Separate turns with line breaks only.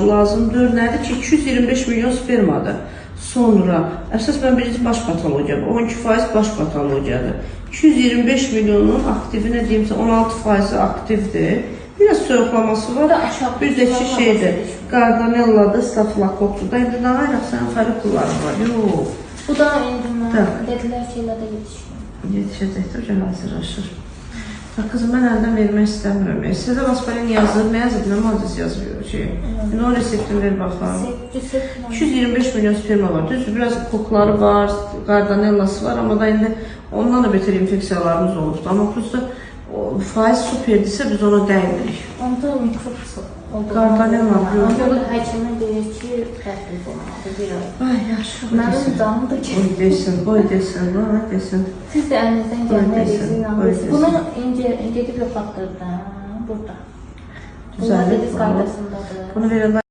lazımdır. Nədir ki, 225 milyon spermadır. Sonra, əsas mən birinci baş patologiya, 12% baş patologiyadır. 225 milyonun aktivi, nə deyimsə, 16% aktivdir. Biraz soyuqlaması var. Bir də ki, şeydir, Gardanelladır, stafilokokdur. Da indi daha ayıraqsan, folikulları var. Yox.
Bu da indi dedilər ki, elə də yetişir.
Yetişəcəkdir, hocam hazırlaşır. Kızım, mən əldən vermək istəmirəm. Sizə Vasparin yazır, nə yazır? Nə madəsi yazıyor? O reseptini ver baxalım. 225 milyon sperma var. Düzdür, biraz kokları var, Gardanellası var, amma da indi ondan da beter infeksiyalarımız olubdur. Amma prosta faiz superdirsə biz ona dəymirik.
Onda mikrop oldu.
Gardanella var.
Onda həkimin deyir ki, təhqiq olmalıdır bir ay.
Ay, yaxşı.
Mənim canım da ki.
Qoy desin, desin.
Siz də əlinizdən gəlməyinizi inanırsınız. Bunu gedib yoxlatdırdı burada. Bunlar dediz qaydasındadır.
Bunu verələr.